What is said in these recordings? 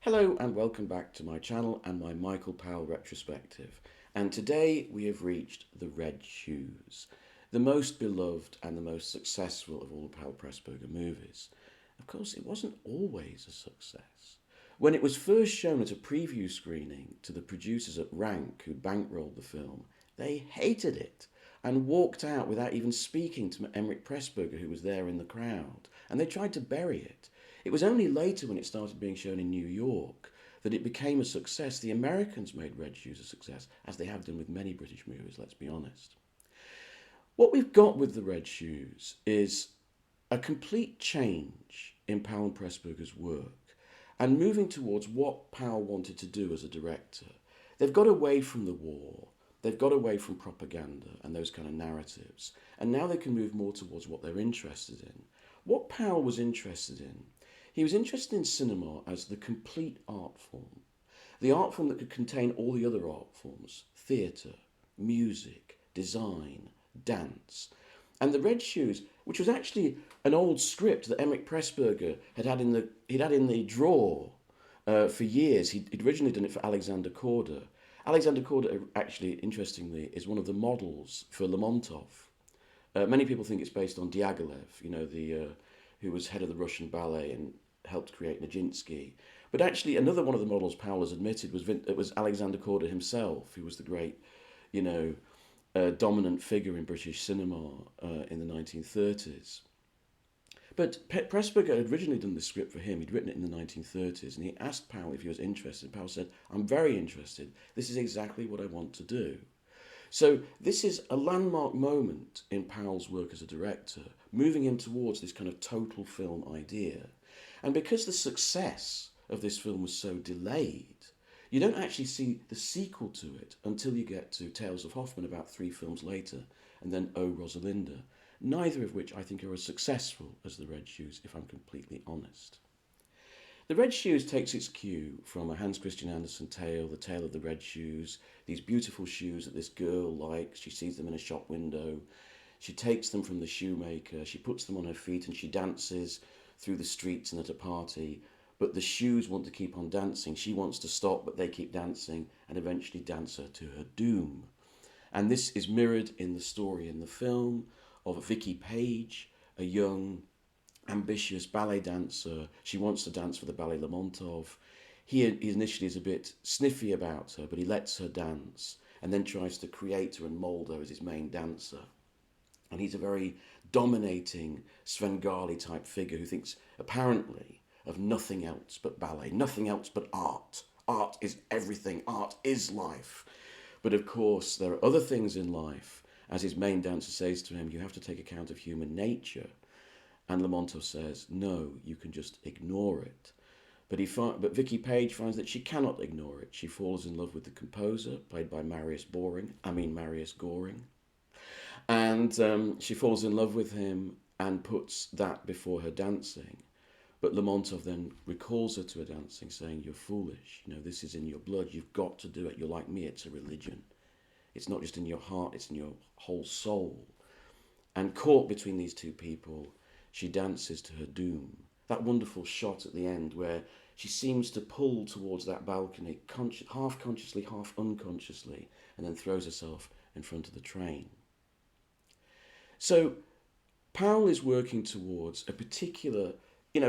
Hello and welcome back to my channel and my Michael Powell retrospective. And today we have reached The Red Shoes, the most beloved and the most successful of all the Powell Pressburger movies. Of course, it wasn't always a success. When it was first shown at a preview screening to the producers at Rank who bankrolled the film, they hated it and walked out without even speaking to Emmerich Pressburger, who was there in the crowd, and they tried to bury it. It was only later, when it started being shown in New York, that it became a success. The Americans made Red Shoes a success, as they have done with many British movies, let's be honest. What we've got with the Red Shoes is a complete change in Powell and Pressburger's work and moving towards what Powell wanted to do as a director. They've got away from the war, they've got away from propaganda and those kind of narratives, and now they can move more towards what they're interested in. What Powell was interested in, he was interested in cinema as the complete art form. The art form that could contain all the other art forms: theatre, music, design, dance. And The Red Shoes, which was actually an old script that Emmerich Pressburger he'd had in the drawer for years. He'd originally done it for Alexander Korda. Alexander Korda, actually, interestingly, is one of the models for Lermontov. Many people think it's based on Diaghilev, who was head of the Russian ballet and helped create Nijinsky. But actually, another one of the models Powell has admitted was Alexander Korda himself, who was the great, dominant figure in British cinema in the 1930s. But Pressburger had originally done the script for him. He'd written it in the 1930s, and he asked Powell if he was interested. Powell said, "I'm very interested. This is exactly what I want to do." So this is a landmark moment in Powell's work as a director, moving him towards this kind of total film idea. And because the success of this film was so delayed, you don't actually see the sequel to it until you get to Tales of Hoffmann about 3 films later, and then Oh, Rosalinda, neither of which I think are as successful as The Red Shoes, if I'm completely honest. The Red Shoes takes its cue from a Hans Christian Andersen tale, The Tale of the Red Shoes, these beautiful shoes that this girl likes. She sees them in a shop window. She takes them from the shoemaker. She puts them on her feet and she dances through the streets and at a party. But the shoes want to keep on dancing. She wants to stop, but they keep dancing and eventually dance her to her doom. And this is mirrored in the story in the film of Vicky Page, a young, ambitious ballet dancer. She wants to dance for the Ballet Lermontov. He initially is a bit sniffy about her, but he lets her dance and then tries to create her and mould her as his main dancer. And he's a very dominating Svengali type figure who thinks, apparently, of nothing else but ballet, nothing else but art. Art is everything, art is life. But of course, there are other things in life. As his main dancer says to him, you have to take account of human nature. And Lermontov says, no, you can just ignore it. But Vicky Page finds that she cannot ignore it. She falls in love with the composer, played by Marius Goring. And she falls in love with him and puts that before her dancing. But Lermontov then recalls her to her dancing, saying, you're foolish. This is in your blood. You've got to do it. You're like me. It's a religion. It's not just in your heart. It's in your whole soul. And caught between these two people, she dances to her doom. That wonderful shot at the end where she seems to pull towards that balcony, half consciously, half unconsciously, and then throws herself in front of the train. So Powell is working towards a particular,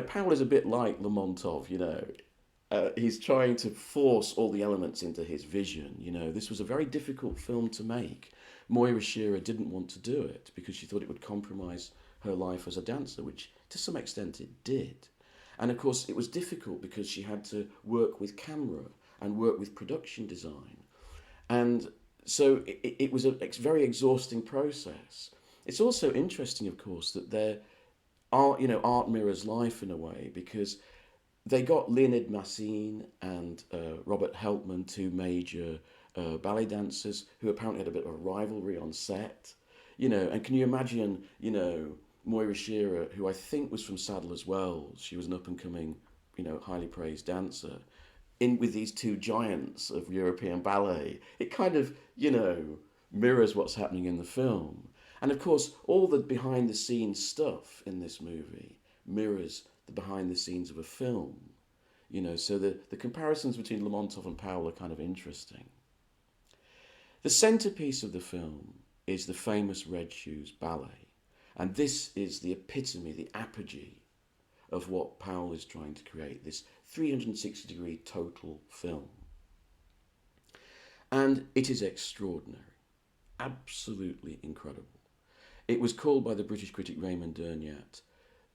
Powell is a bit like Lermontov, he's trying to force all the elements into his vision. This was a very difficult film to make. Moira Shearer didn't want to do it because she thought it would compromise her life as a dancer, which to some extent it did. And of course it was difficult because she had to work with camera and work with production design. And so it was a very exhausting process. It's also interesting, of course, that art mirrors life in a way, because they got Leonid Massine and Robert Helpman, 2 major ballet dancers who apparently had a bit of a rivalry on set. And can you imagine, Moira Shearer, who I think was from Sadler's Wells, she was an up-and-coming, highly praised dancer, in with these 2 giants of European ballet. It kind of, mirrors what's happening in the film. And of course, all the behind-the-scenes stuff in this movie mirrors the behind-the-scenes of a film. So the comparisons between Lermontov and Powell are kind of interesting. The centerpiece of the film is the famous Red Shoes ballet. And this is the epitome, the apogee of what Powell is trying to create, this 360-degree total film. And it is extraordinary, absolutely incredible. It was called by the British critic Raymond Durniat,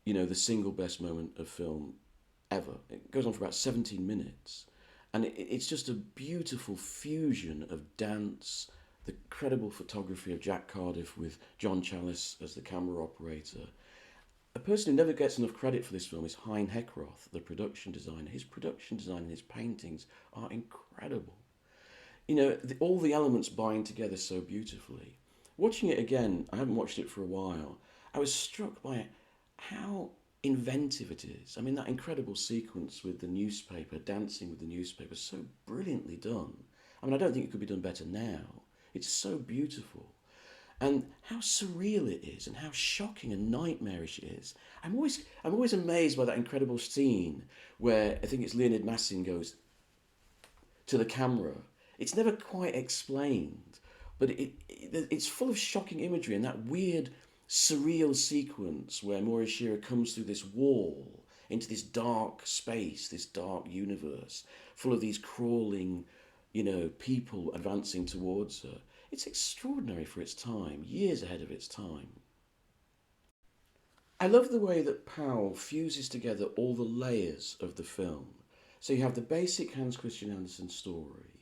the single best moment of film ever. It goes on for about 17 minutes. And it's just a beautiful fusion of dance, the incredible photography of Jack Cardiff with John Challis as the camera operator. A person who never gets enough credit for this film is Hein Heckroth, the production designer. His production design and his paintings are incredible. All the elements bind together so beautifully. Watching it again, I haven't watched it for a while, I was struck by how inventive it is. I mean, that incredible sequence with the newspaper, dancing with the newspaper, so brilliantly done. I mean, I don't think it could be done better now. It's so beautiful. And how surreal it is, and how shocking and nightmarish it is. I'm always amazed by that incredible scene where I think it's Leonid Massin goes to the camera. It's never quite explained, but it's full of shocking imagery, and that weird, surreal sequence where Maurice Shearer comes through this wall into this dark space, this dark universe, full of these crawling, people advancing towards her. It's extraordinary for its time, years ahead of its time. I love the way that Powell fuses together all the layers of the film. So you have the basic Hans Christian Andersen story,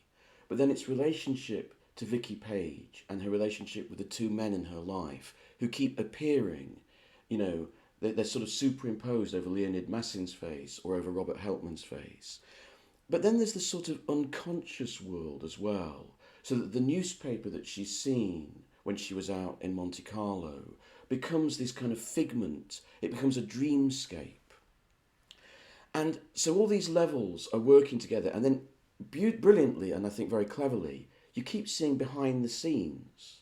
but then its relationship to Vicky Page and her relationship with the two men in her life who keep appearing, they're sort of superimposed over Leonid Massin's face or over Robert Helpman's face. But then there's the sort of unconscious world as well, so that the newspaper that she's seen when she was out in Monte Carlo becomes this kind of figment. It becomes a dreamscape. And so all these levels are working together, and then brilliantly, and I think very cleverly, you keep seeing behind the scenes.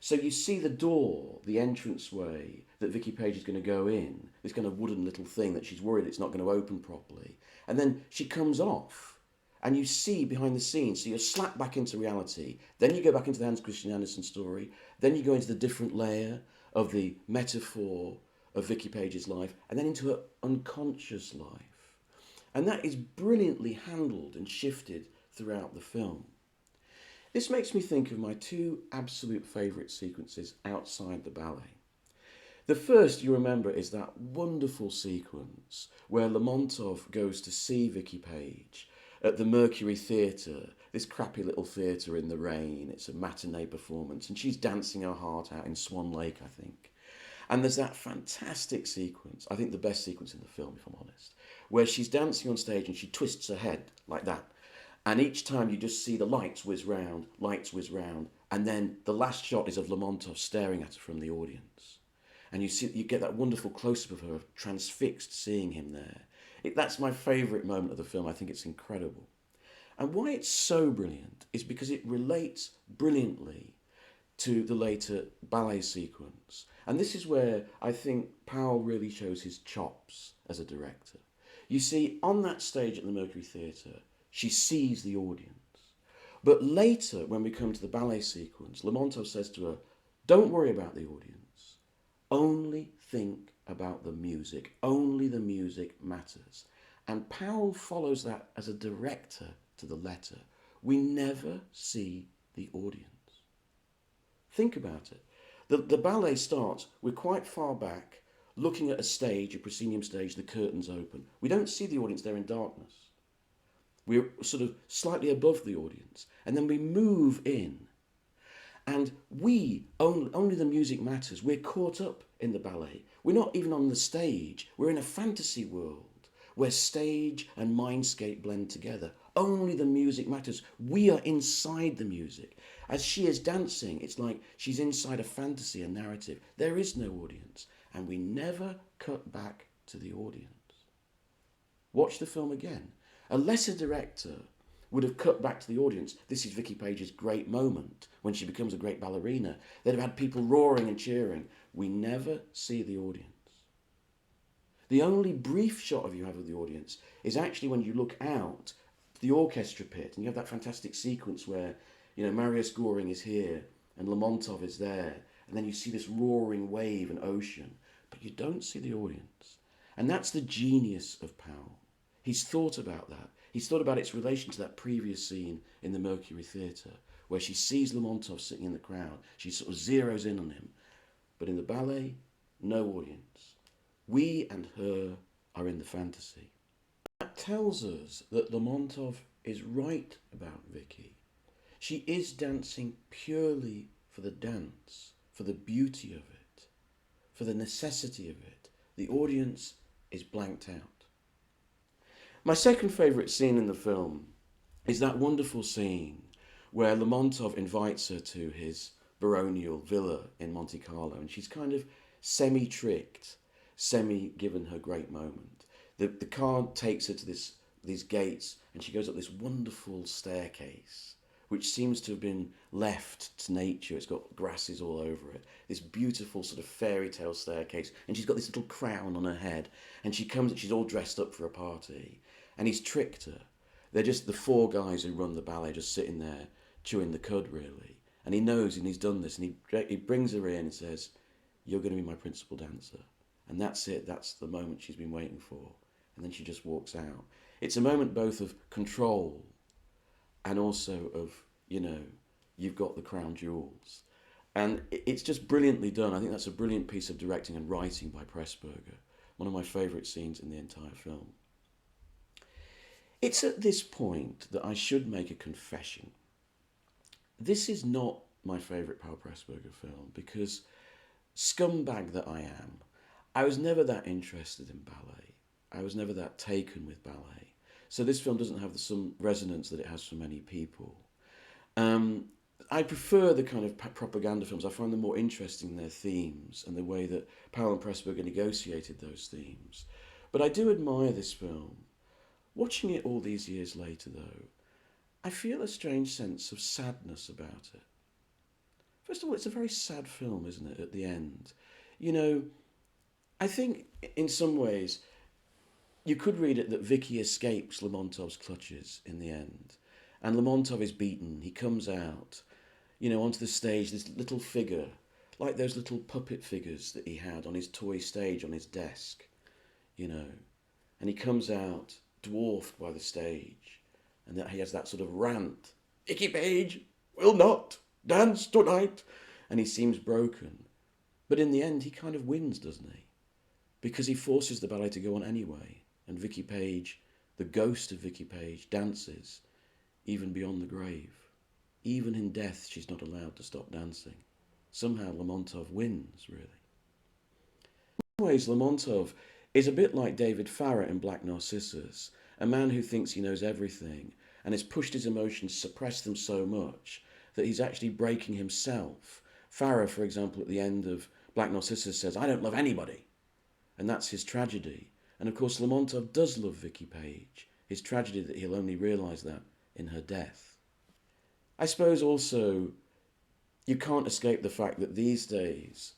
So you see the door, the entranceway that Vicky Page is going to go in, this kind of wooden little thing that she's worried it's not going to open properly. And then she comes off, and you see behind the scenes, so you're slapped back into reality. Then you go back into the Hans Christian Andersen story. Then you go into the different layer of the metaphor of Vicky Page's life, and then into her unconscious life. And that is brilliantly handled and shifted throughout the film. This makes me think of my two absolute favourite sequences outside the ballet. The first, you remember, is that wonderful sequence where Lermontov goes to see Vicky Page at the Mercury Theatre, this crappy little theatre in the rain. It's a matinee performance, and she's dancing her heart out in Swan Lake, I think. And there's that fantastic sequence, I think the best sequence in the film, if I'm honest, where she's dancing on stage and she twists her head like that. And each time you just see the lights whiz round, and then the last shot is of Lermontov staring at her from the audience. And you get that wonderful close-up of her, transfixed, seeing him there. That's my favourite moment of the film. I think it's incredible. And why it's so brilliant is because it relates brilliantly to the later ballet sequence. And this is where I think Powell really shows his chops as a director. You see, on that stage at the Mercury Theatre, she sees the audience. But later, when we come to the ballet sequence, Lermontov says to her, don't worry about the audience. Only think about the music. Only the music matters. And Powell follows that as a director to the letter. We never see the audience. Think about it. The ballet starts, we're quite far back, looking at a stage, a proscenium stage, the curtains open. We don't see the audience, they're in darkness. We're sort of slightly above the audience. And then we move in. And only the music matters. We're caught up in the ballet. We're not even on the stage. We're in a fantasy world where stage and mindscape blend together. Only the music matters. We are inside the music. As she is dancing, it's like she's inside a fantasy, a narrative. There is no audience. And we never cut back to the audience. Watch the film again. A lesser director would have cut back to the audience. This is Vicky Page's great moment when she becomes a great ballerina. They'd have had people roaring and cheering. We never see the audience. The only brief shot of you have of the audience is actually when you look out the orchestra pit and you have that fantastic sequence where, Marius Goring is here and Lermontov is there, and then you see this roaring wave and ocean, but you don't see the audience. And that's the genius of Powell. He's thought about that. He's thought about its relation to that previous scene in the Mercury Theatre, where she sees Lermontov sitting in the crowd. She sort of zeroes in on him. But in the ballet, no audience. We and her are in the fantasy. That tells us that Lermontov is right about Vicky. She is dancing purely for the dance, for the beauty of it, for the necessity of it. The audience is blanked out. My second favourite scene in the film is that wonderful scene where Lermontov invites her to his baronial villa in Monte Carlo, and she's kind of semi-tricked, semi-given her great moment. The car takes her to these gates, and she goes up this wonderful staircase, which seems to have been left to nature. It's got grasses all over it. This beautiful sort of fairy tale staircase, and she's got this little crown on her head, and she comes and she's all dressed up for a party, and he's tricked her. They're just the four guys who run the ballet, just sitting there chewing the cud, really. And he knows, and he's done this, and he brings her in and says, "You're going to be my principal dancer." And that's it. That's the moment she's been waiting for. And then she just walks out. It's a moment both of control and also of, you've got the crown jewels. And it's just brilliantly done. I think that's a brilliant piece of directing and writing by Pressburger. One of my favourite scenes in the entire film. It's at this point that I should make a confession. This is not my favourite Powell Pressburger film because, scumbag that I am, I was never that interested in ballet. I was never that taken with ballet. So this film doesn't have some resonance that it has for many people. I prefer the kind of propaganda films. I find them more interesting in their themes and the way that Powell and Pressburger negotiated those themes. But I do admire this film. Watching it all these years later, though, I feel a strange sense of sadness about it. First of all, it's a very sad film, isn't it, at the end? I think in some ways you could read it that Vicky escapes Lermontov's clutches in the end. And Lermontov is beaten. He comes out, onto the stage, this little figure, like those little puppet figures that he had on his toy stage on his desk, And he comes out dwarfed by the stage. And that he has that sort of rant. "Vicky Page will not dance tonight." And he seems broken. But in the end, he kind of wins, doesn't he? Because he forces the ballet to go on anyway. And Vicky Page, the ghost of Vicky Page, dances even beyond the grave. Even in death, she's not allowed to stop dancing. Somehow Lermontov wins, really. In some ways, Lermontov is a bit like David Farrar in Black Narcissus, a man who thinks he knows everything and has pushed his emotions, suppressed them so much that he's actually breaking himself. Farrar, for example, at the end of Black Narcissus says, "I don't love anybody." And that's his tragedy. And of course, Lermontov does love Vicky Page. His tragedy that he'll only realise that in her death. I suppose also you can't escape the fact that these days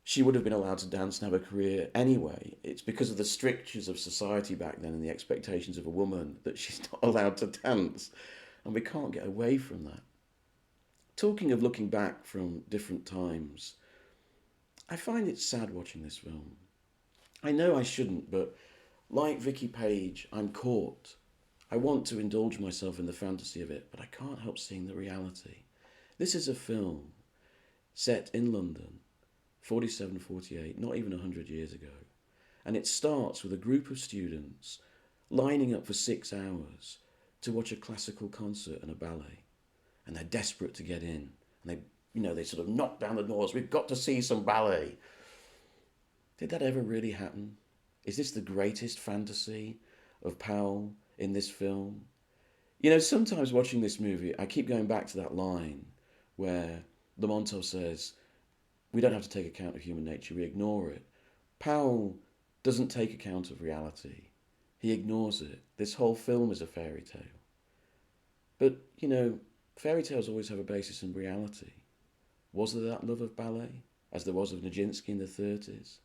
she would have been allowed to dance and have a career anyway. It's because of the strictures of society back then and the expectations of a woman that she's not allowed to dance. And we can't get away from that. Talking of looking back from different times, I find it sad watching this film. I know I shouldn't, but like Vicky Page, I'm caught. I want to indulge myself in the fantasy of it, but I can't help seeing the reality. This is a film set in London, 47, 48, not even 100 years ago. And it starts with a group of students lining up for 6 hours to watch a classical concert and a ballet. And they're desperate to get in. And they sort of knock down the doors. "We've got to see some ballet." Did that ever really happen? Is this the greatest fantasy of Powell in this film? Sometimes watching this movie, I keep going back to that line where Lermontov says, "We don't have to take account of human nature, we ignore it." Powell doesn't take account of reality. He ignores it. This whole film is a fairy tale. But, fairy tales always have a basis in reality. Was there that love of ballet, as there was of Nijinsky in the 30s?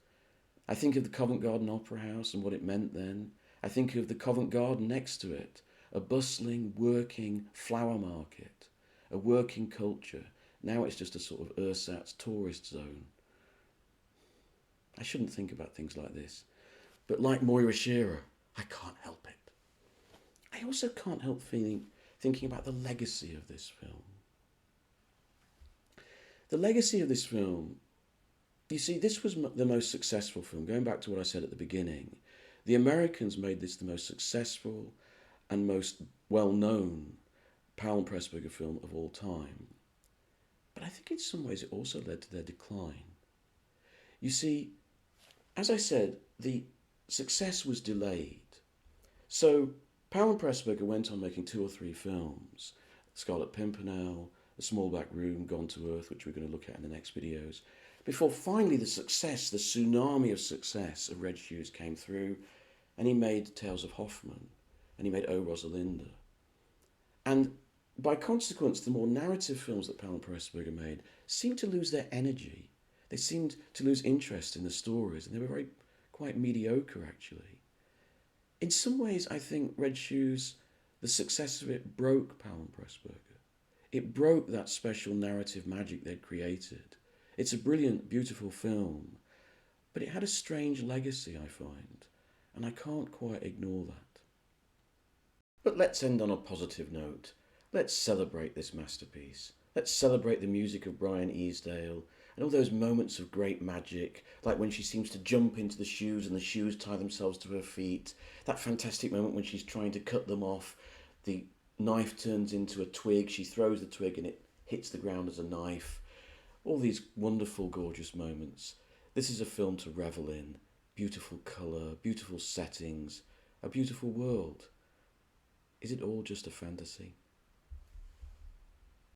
I think of the Covent Garden Opera House and what it meant then. I think of the Covent Garden next to it, a bustling, working flower market, a working culture. Now it's just a sort of ersatz tourist zone. I shouldn't think about things like this, but like Moira Shearer, I can't help it. I also can't help thinking about the legacy of this film. The legacy of this film, you see, this was the most successful film. Going back to what I said at the beginning, the Americans made this the most successful and most well-known Powell and Pressburger film of all time. But I think in some ways it also led to their decline. You see, as I said, the success was delayed. So Powell and Pressburger went on making 2 or 3 films. Scarlet Pimpernel, The Small Back Room, Gone to Earth, which we're going to look at in the next videos, before finally the success, the tsunami of success of Red Hughes came through, and he made Tales of Hoffmann, and he made O Rosalinda. And by consequence, the more narrative films that Powell and Pressburger made seemed to lose their energy. They seemed to lose interest in the stories, and they were quite mediocre, actually. In some ways, I think Red Hughes, the success of it broke Powell and Pressburger. It broke that special narrative magic they'd created. It's a brilliant, beautiful film, but it had a strange legacy, I find, and I can't quite ignore that. But let's end on a positive note. Let's celebrate this masterpiece. Let's celebrate the music of Brian Easdale and all those moments of great magic, like when she seems to jump into the shoes and the shoes tie themselves to her feet. That fantastic moment when she's trying to cut them off, the knife turns into a twig, she throws the twig and it hits the ground as a knife. All these wonderful, gorgeous moments. This is a film to revel in. Beautiful colour, beautiful settings, a beautiful world. Is it all just a fantasy?